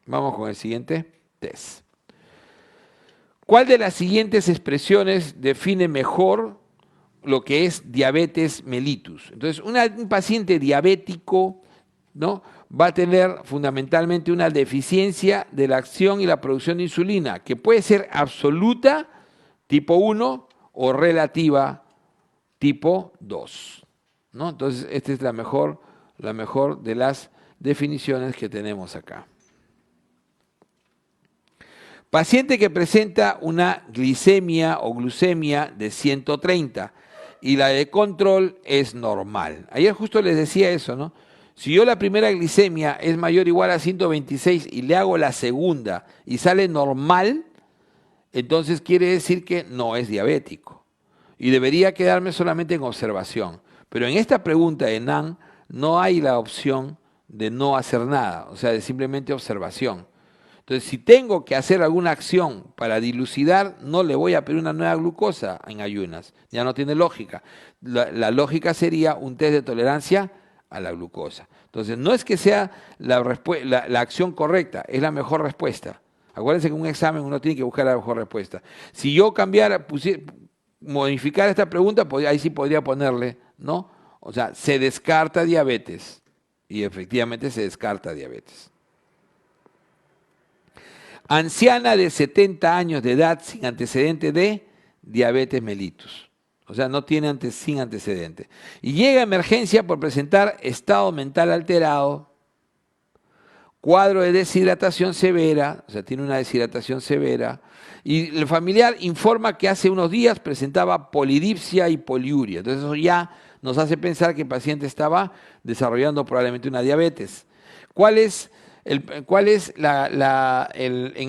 Vamos con el siguiente test. ¿Cuál de las siguientes expresiones define mejor lo que es diabetes mellitus? Entonces, un paciente diabético, ¿no?, va a tener fundamentalmente una deficiencia de la acción y la producción de insulina, que puede ser absoluta, tipo 1, o relativa, tipo 2. ¿No? Entonces, esta es la mejor de las definiciones que tenemos acá. Paciente que presenta una glicemia o glucemia de 130 y la de control es normal. Ayer justo les decía eso, ¿no? Si yo la primera glicemia es mayor o igual a 126 y le hago la segunda y sale normal, entonces quiere decir que no es diabético. Y debería quedarme solamente en observación. Pero en esta pregunta de NAN no hay la opción de no hacer nada, o sea, de simplemente observación. Entonces, si tengo que hacer alguna acción para dilucidar, no le voy a pedir una nueva glucosa en ayunas. Ya no tiene lógica. La lógica sería un test de tolerancia a la glucosa. Entonces, no es que sea la acción correcta, es la mejor respuesta. Acuérdense que en un examen uno tiene que buscar la mejor respuesta. Si yo modificara esta pregunta, ahí sí podría ponerle, ¿no? O sea, se descarta diabetes. Y efectivamente se descarta diabetes. Anciana de 70 años de edad sin antecedente de diabetes mellitus. O sea, no tiene sin antecedente. Y llega a emergencia por presentar estado mental alterado, cuadro de deshidratación severa, o sea, tiene una deshidratación severa, y el familiar informa que hace unos días presentaba polidipsia y poliuria. Entonces eso ya nos hace pensar que el paciente estaba desarrollando probablemente una diabetes. ¿Cuál es en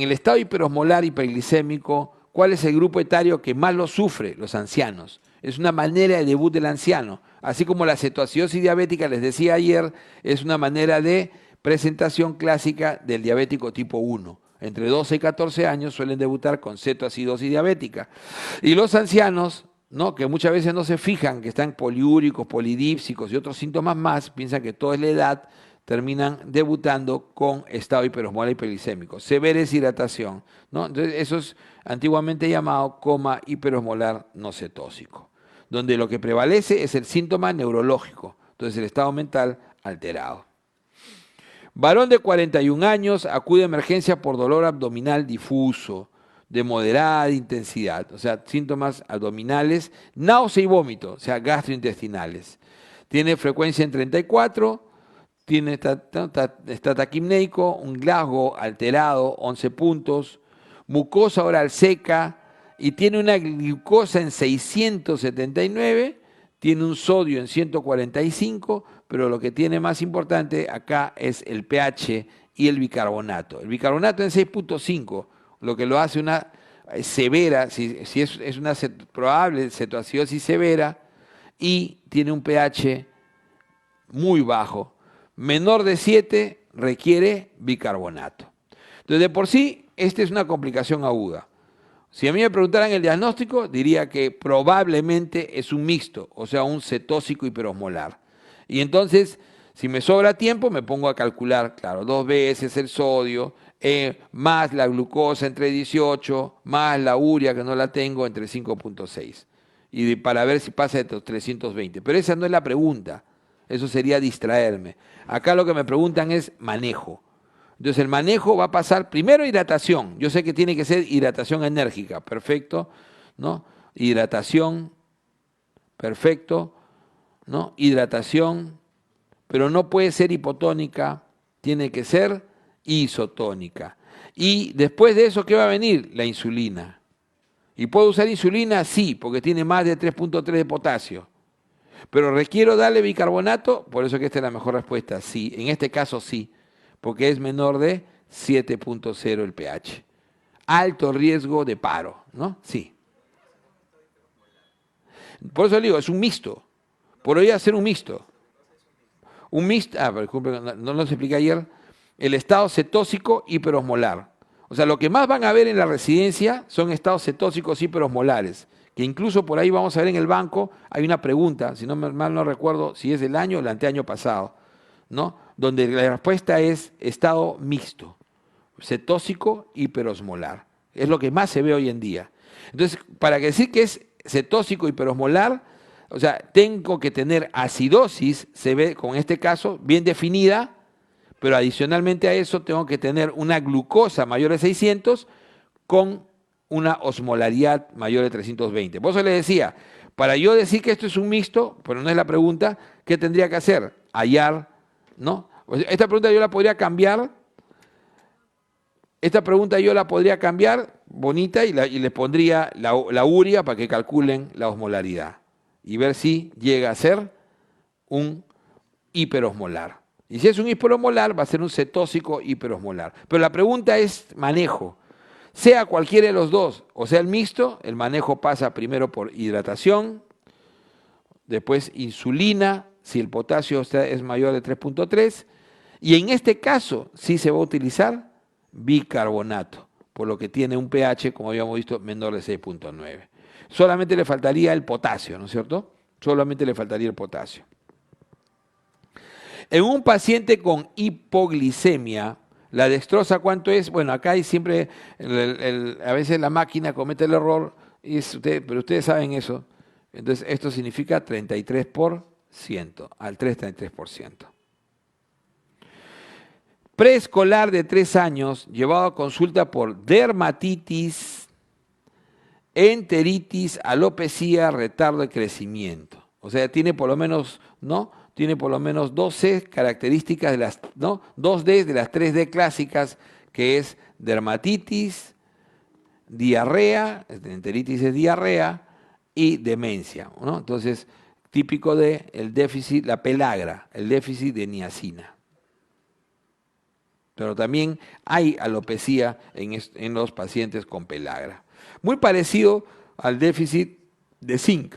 el estado hiperosmolar hiperglicémico, cuál es el grupo etario que más lo sufre? Los ancianos. Es una manera de debut del anciano. Así como la cetoacidosis diabética, les decía ayer, es una manera de presentación clásica del diabético tipo 1. Entre 12 y 14 años suelen debutar con cetoacidosis diabética. Y los ancianos, ¿no?, que muchas veces no se fijan que están poliúricos, polidípsicos y otros síntomas más, piensan que todo es la edad, terminan debutando con estado hiperosmolar hiperglicémico, severa deshidratación, ¿no? Entonces, eso es antiguamente llamado coma hiperosmolar no cetósico, donde lo que prevalece es el síntoma neurológico, entonces el estado mental alterado. Varón de 41 años acude a emergencia por dolor abdominal difuso, de moderada intensidad, o sea, síntomas abdominales, náusea y vómito, o sea, gastrointestinales. Tiene frecuencia en 34, está taquimneico, un Glasgow alterado, 11 puntos, mucosa oral seca y tiene una glucosa en 679, tiene un sodio en 145, pero lo que tiene más importante acá es el pH y el bicarbonato. El bicarbonato en 6.5, lo que lo hace una severa, si es una probable cetoacidosis severa, y tiene un pH muy bajo. Menor de 7 requiere bicarbonato. Entonces, de por sí, esta es una complicación aguda. Si a mí me preguntaran el diagnóstico, diría que probablemente es un mixto, o sea, un cetósico hiperosmolar. Y entonces, si me sobra tiempo, me pongo a calcular, claro, 2 veces el sodio, más la glucosa entre 18, más la urea, que no la tengo, entre 5.6. Y para ver si pasa de los 320. Pero esa no es la pregunta. Eso sería distraerme. Acá lo que me preguntan es manejo. Entonces el manejo va a pasar primero hidratación. Yo sé que tiene que ser hidratación enérgica, perfecto, ¿no? Hidratación, perfecto, ¿no? Hidratación, pero no puede ser hipotónica, tiene que ser isotónica. Y después de eso, ¿qué va a venir? La insulina. ¿Y puedo usar insulina? Sí, porque tiene más de 3.3 de potasio. Pero requiero darle bicarbonato, por eso que esta es la mejor respuesta, sí. En este caso sí, porque es menor de 7.0 el pH. Alto riesgo de paro, ¿no? Sí. Por eso le digo, es un mixto. Podría ser un mixto. Un mixto, por ejemplo, no lo expliqué ayer, el estado cetósico hiperosmolar. O sea, lo que más van a ver en la residencia son estados cetósicos hiperosmolares, que incluso por ahí vamos a ver en el banco, hay una pregunta, si no mal no recuerdo si es del año o el anteaño pasado, ¿no?, donde la respuesta es estado mixto. cetósico hiperosmolar. Es lo que más se ve hoy en día. Entonces, para decir que es cetósico hiperosmolar, o sea, tengo que tener acidosis, se ve con este caso, bien definida, pero adicionalmente a eso tengo que tener una glucosa mayor de 600 con una osmolaridad mayor de 320. Por eso le decía, para yo decir que esto es un mixto, pero no es la pregunta, ¿qué tendría que hacer? Hallar, ¿no? Esta pregunta yo la podría cambiar. Esta pregunta yo la podría cambiar, bonita, y les pondría la urea para que calculen la osmolaridad y ver si llega a ser un hiperosmolar. Y si es un hiperosmolar, va a ser un cetósico hiperosmolar. Pero la pregunta es manejo. Sea cualquiera de los dos, o sea el mixto, el manejo pasa primero por hidratación, después insulina, si el potasio es mayor de 3.3, y en este caso sí se va a utilizar bicarbonato, por lo que tiene un pH, como habíamos visto, menor de 6.9. Solamente le faltaría el potasio, ¿no es cierto? Solamente le faltaría el potasio. En un paciente con hipoglicemia, la dextrosa, ¿cuánto es? Bueno, acá hay siempre, a veces la máquina comete el error, pero ustedes saben eso. Entonces, esto significa 33%, al 33%. Preescolar de 3 años, llevado a consulta por dermatitis, enteritis, alopecia, retardo de crecimiento. O sea, tiene por lo menos, ¿no? Tiene por lo menos 12 características de las, ¿no? 2D de las 3D clásicas, que es dermatitis, diarrea, enteritis es diarrea, y demencia, ¿no? Entonces, típico de el déficit, la pelagra, el déficit de niacina. Pero también hay alopecia en los pacientes con pelagra. Muy parecido al déficit de zinc.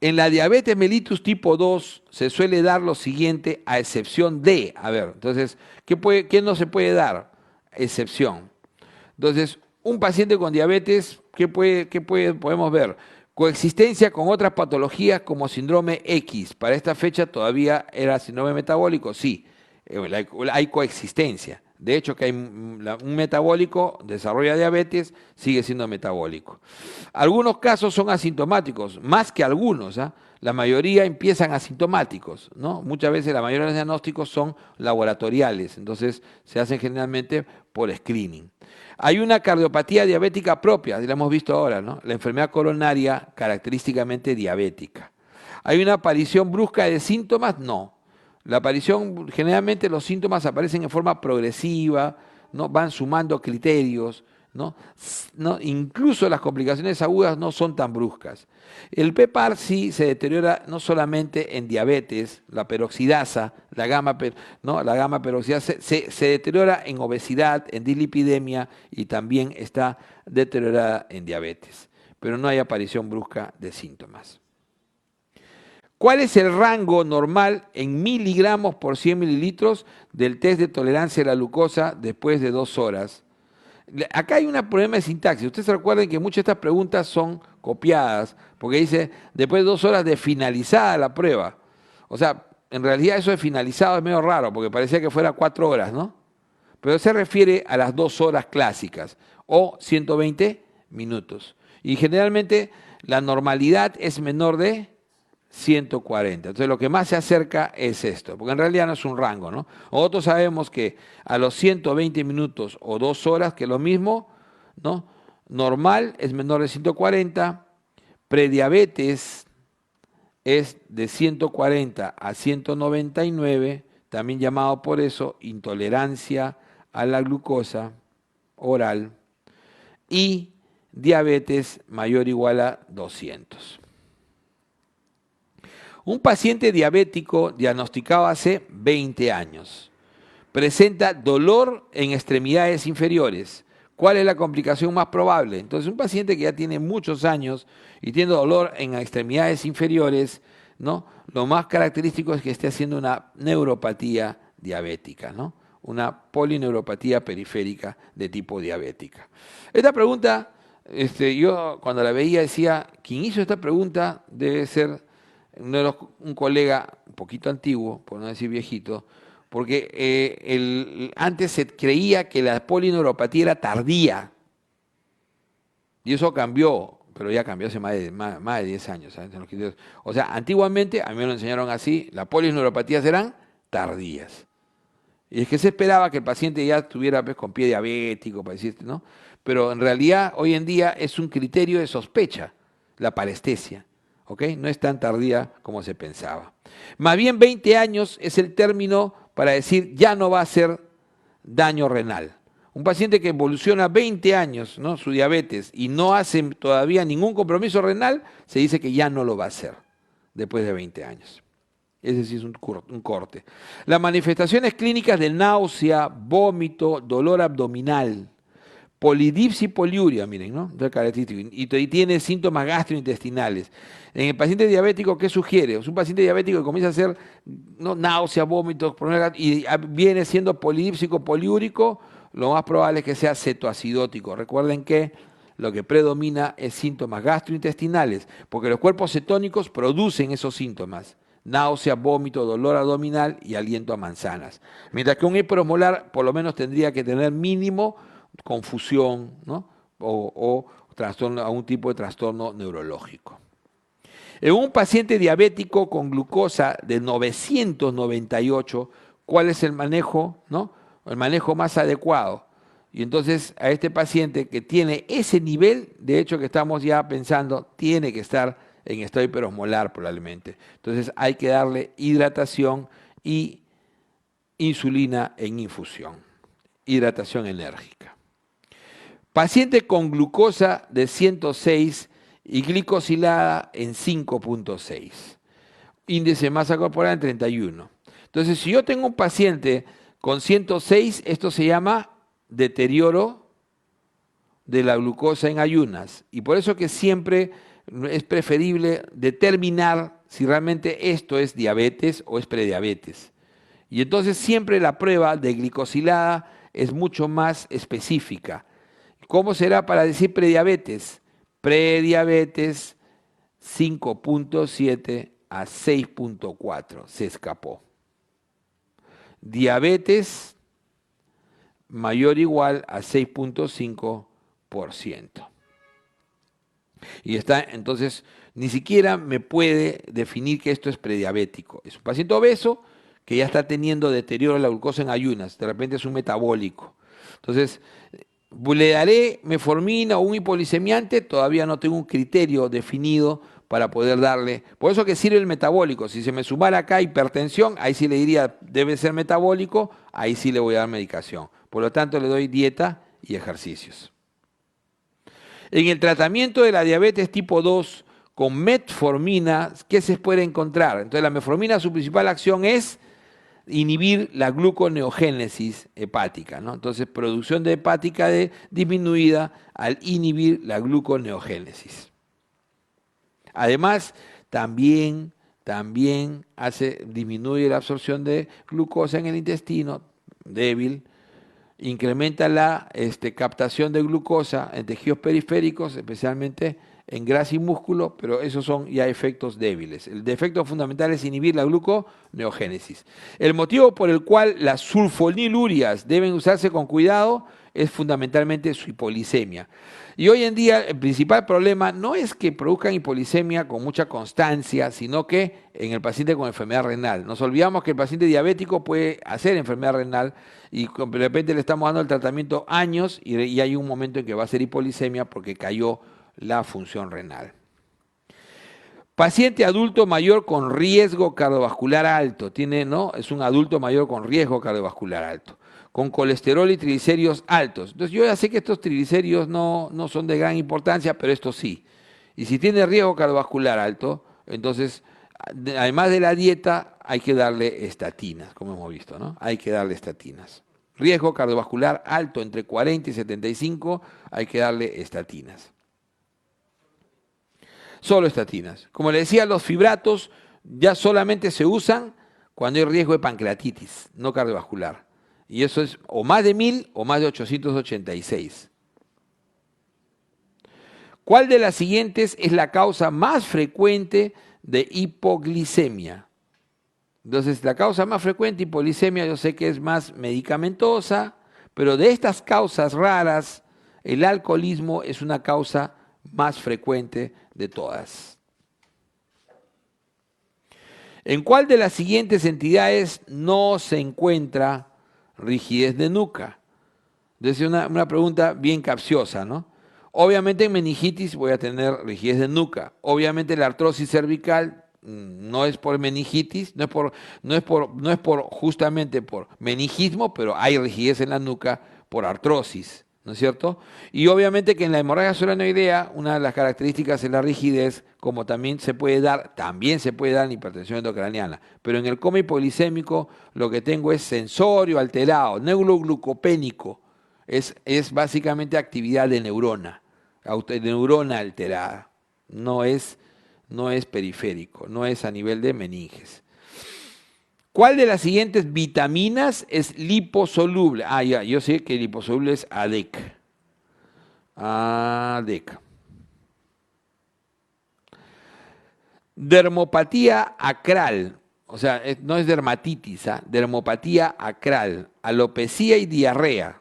En la diabetes mellitus tipo 2 se suele dar lo siguiente a excepción de, a ver, entonces, ¿qué no se puede dar? Excepción. Entonces, un paciente con diabetes, ¿qué podemos ver? Coexistencia con otras patologías como síndrome X. Para esta fecha todavía era síndrome metabólico, sí, hay coexistencia. De hecho, que hay un metabólico, desarrolla diabetes, sigue siendo metabólico. Algunos casos son asintomáticos, más que algunos, ¿eh? La mayoría empiezan asintomáticos, ¿no? Muchas veces la mayoría de los diagnósticos son laboratoriales, entonces se hacen generalmente por screening. Hay una cardiopatía diabética propia, la hemos visto ahora, ¿no? La enfermedad coronaria característicamente diabética. ¿Hay una aparición brusca de síntomas? No. La aparición, generalmente los síntomas aparecen en forma progresiva, ¿no? Van sumando criterios, ¿no? Incluso las complicaciones agudas no son tan bruscas. El PPAR sí se deteriora no solamente en diabetes, la peroxidasa, la gamma peroxidasa, se deteriora en obesidad, en dislipidemia y también está deteriorada en diabetes, pero no hay aparición brusca de síntomas. ¿Cuál es el rango normal en miligramos por 100 mililitros del test de tolerancia a la glucosa después de 2 horas? Acá hay un problema de sintaxis. Ustedes se recuerden que muchas de estas preguntas son copiadas, porque dice después de 2 horas de finalizada la prueba. O sea, en realidad eso de finalizado es medio raro, porque parecía que fuera 4 horas, ¿no? Pero se refiere a las 2 horas clásicas, o 120 minutos. Y generalmente la normalidad es menor de 140. Entonces lo que más se acerca es esto, porque en realidad no es un rango, ¿no? Nosotros sabemos que a los 120 minutos o 2 horas, que es lo mismo, ¿no? Normal es menor de 140, prediabetes es de 140 a 199, también llamado por eso intolerancia a la glucosa oral, y diabetes mayor o igual a 200. Un paciente diabético diagnosticado hace 20 años presenta dolor en extremidades inferiores. ¿Cuál es la complicación más probable? Entonces, un paciente que ya tiene muchos años y tiene dolor en extremidades inferiores, ¿no? Lo más característico es que esté haciendo una neuropatía diabética, ¿no? Una polineuropatía periférica de tipo diabética. Esta pregunta, yo cuando la veía decía, ¿quién hizo esta pregunta? Debe ser un colega un poquito antiguo, por no decir viejito, porque antes se creía que la polineuropatía era tardía, y eso cambió, pero ya cambió hace más de 10 años. ¿Sabes? O sea, antiguamente, a mí me lo enseñaron así, las polineuropatías eran tardías. Y es que se esperaba que el paciente ya estuviera pues, con pie diabético, para decirte, ¿no? Pero en realidad, hoy en día es un criterio de sospecha, la parestesia, ¿ok? No es tan tardía como se pensaba. Más bien 20 años es el término para decir ya no va a ser daño renal. Un paciente que evoluciona 20 años, ¿no? Su diabetes y no hace todavía ningún compromiso renal, se dice que ya no lo va a hacer después de 20 años. Ese sí es un corte. Las manifestaciones clínicas de náusea, vómito, dolor abdominal, polidipsia y poliuria, miren, ¿no? Y tiene síntomas gastrointestinales. En el paciente diabético, ¿qué sugiere? Es un paciente diabético que comienza a hacer náusea, vómitos, y viene siendo polidípsico, poliúrico, lo más probable es que sea cetoacidótico. Recuerden que lo que predomina es síntomas gastrointestinales, porque los cuerpos cetónicos producen esos síntomas. Náusea, vómito, dolor abdominal y aliento a manzanas. Mientras que un hiperosmolar por lo menos tendría que tener mínimo confusión, ¿no? o trastorno, algún tipo de trastorno neurológico. En un paciente diabético con glucosa de 998, ¿cuál es el manejo, ¿no? El manejo más adecuado? Y entonces a este paciente que tiene ese nivel, de hecho que estamos ya pensando, tiene que estar en estado hiperosmolar probablemente. Entonces hay que darle hidratación y insulina en infusión, hidratación enérgica. Paciente con glucosa de 106 y glicosilada en 5.6. Índice de masa corporal en 31. Entonces, si yo tengo un paciente con 106, esto se llama deterioro de la glucosa en ayunas. Y por eso que siempre es preferible determinar si realmente esto es diabetes o es prediabetes. Y entonces siempre la prueba de glicosilada es mucho más específica. ¿Cómo será para decir prediabetes? Prediabetes 5.7 a 6.4, se escapó. Diabetes mayor o igual a 6.5%. Y está, entonces, ni siquiera me puede definir que esto es prediabético. Es un paciente obeso que ya está teniendo deterioro de la glucosa en ayunas, de repente es un metabólico. Entonces, ¿le daré metformina o un hipolicemiante? Todavía no tengo un criterio definido para poder darle. Por eso que sirve el metabólico. Si se me sumara acá hipertensión, ahí sí le diría, debe ser metabólico, ahí sí le voy a dar medicación. Por lo tanto, le doy dieta y ejercicios. En el tratamiento de la diabetes tipo 2 con metformina, ¿qué se puede encontrar? Entonces la metformina, su principal acción es inhibir la gluconeogénesis hepática, ¿no? Entonces producción de hepática disminuida al inhibir la gluconeogénesis. Además, también disminuye la absorción de glucosa en el intestino, débil, incrementa la captación de glucosa en tejidos periféricos, especialmente en grasa y músculo, pero esos son ya efectos débiles. El defecto fundamental es inhibir la gluconeogénesis. El motivo por el cual las sulfonilurias deben usarse con cuidado es fundamentalmente su hipolicemia. Y hoy en día el principal problema no es que produzcan hipolicemia con mucha constancia, sino que en el paciente con enfermedad renal. Nos olvidamos que el paciente diabético puede hacer enfermedad renal y de repente le estamos dando el tratamiento años y hay un momento en que va a ser hipolicemia porque cayó la función renal. Paciente adulto mayor con riesgo cardiovascular alto, es un adulto mayor con riesgo cardiovascular alto, con colesterol y triglicéridos altos. Entonces yo ya sé que estos triglicéridos no son de gran importancia, pero estos sí. Y si tiene riesgo cardiovascular alto, entonces además de la dieta hay que darle estatinas, como hemos visto, ¿no? Hay que darle estatinas. Riesgo cardiovascular alto entre 40 y 75, hay que darle estatinas. Solo estatinas. Como le decía, los fibratos ya solamente se usan cuando hay riesgo de pancreatitis, no cardiovascular. Y eso es o más de 1000 o más de 886. ¿Cuál de las siguientes es la causa más frecuente de hipoglicemia? Entonces, la causa más frecuente, hipolisemia, yo sé que es más medicamentosa, pero de estas causas raras, el alcoholismo es una causa más frecuente de todas. ¿En cuál de las siguientes entidades no se encuentra rigidez de nuca? Entonces, una pregunta bien capciosa, ¿no? Obviamente en meningitis voy a tener rigidez de nuca. Obviamente la artrosis cervical no es por meningitis, no es por justamente por meningismo, pero hay rigidez en la nuca por artrosis, ¿no es cierto? Y obviamente que en la hemorragia solenoidea, una de las características es la rigidez, como también se puede dar en hipertensión endocraniana. Pero en el coma hipolisémico lo que tengo es sensorio alterado, neuroglucopénico. Es básicamente actividad de neurona alterada. No es periférico, no es a nivel de meninges. ¿Cuál de las siguientes vitaminas es liposoluble? Ah, ya, yo sé que liposoluble es ADEC. ADEC. Dermopatía acral, o sea, no es dermatitis, dermopatía acral, alopecia y diarrea.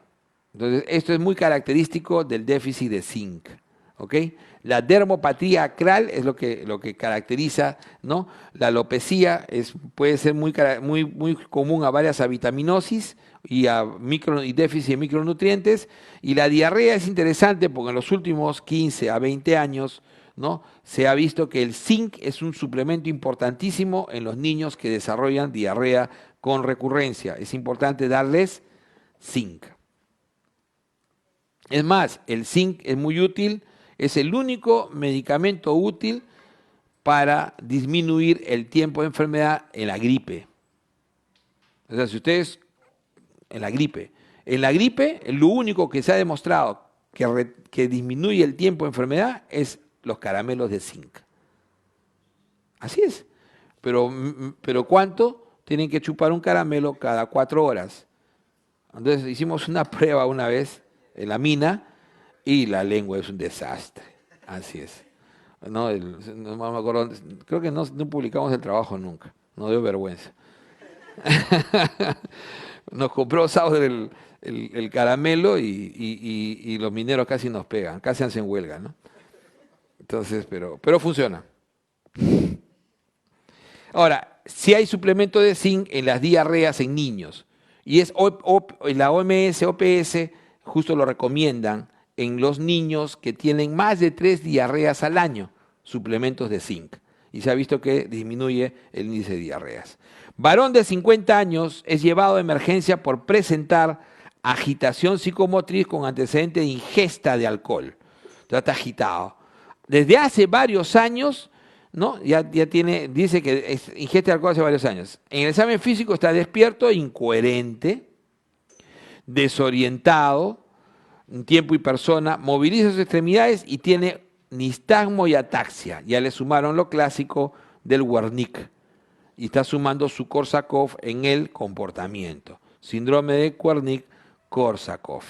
Entonces, esto es muy característico del déficit de zinc, ¿ok? La dermopatía acral es lo que caracteriza, ¿no? La alopecia puede ser muy común a varias avitaminosis y y déficit de micronutrientes. Y la diarrea es interesante porque en los últimos 15 a 20 años, ¿no?, se ha visto que el zinc es un suplemento importantísimo en los niños que desarrollan diarrea con recurrencia. Es importante darles zinc. Es más, el zinc es muy útil, es el único medicamento útil para disminuir el tiempo de enfermedad en la gripe. O sea, si ustedes, en la gripe, lo único que se ha demostrado que disminuye el tiempo de enfermedad es los caramelos de zinc. Así es. Pero ¿cuánto? Tienen que chupar un caramelo cada 4 horas. Entonces hicimos una prueba una vez en la mina y la lengua es un desastre. Así es. No me acuerdo, creo que no publicamos el trabajo nunca. No dio vergüenza. Nos compró Sauder el caramelo y los mineros casi nos pegan, casi hacen huelga, ¿no? Entonces, pero funciona. Ahora, si hay suplemento de zinc en las diarreas en niños, y la OMS, OPS, justo lo recomiendan en los niños que tienen más de 3 diarreas al año, suplementos de zinc. Y se ha visto que disminuye el índice de diarreas. Varón de 50 años es llevado a emergencia por presentar agitación psicomotriz con antecedente de ingesta de alcohol. Está agitado. Desde hace varios años, ¿no? Dice que ingesta de alcohol hace varios años. En el examen físico está despierto, incoherente, desorientado, en tiempo y persona, moviliza sus extremidades y tiene nistagmo y ataxia. Ya le sumaron lo clásico del Wernicke y está sumando su Korsakoff en el comportamiento. Síndrome de Wernicke-Korsakoff.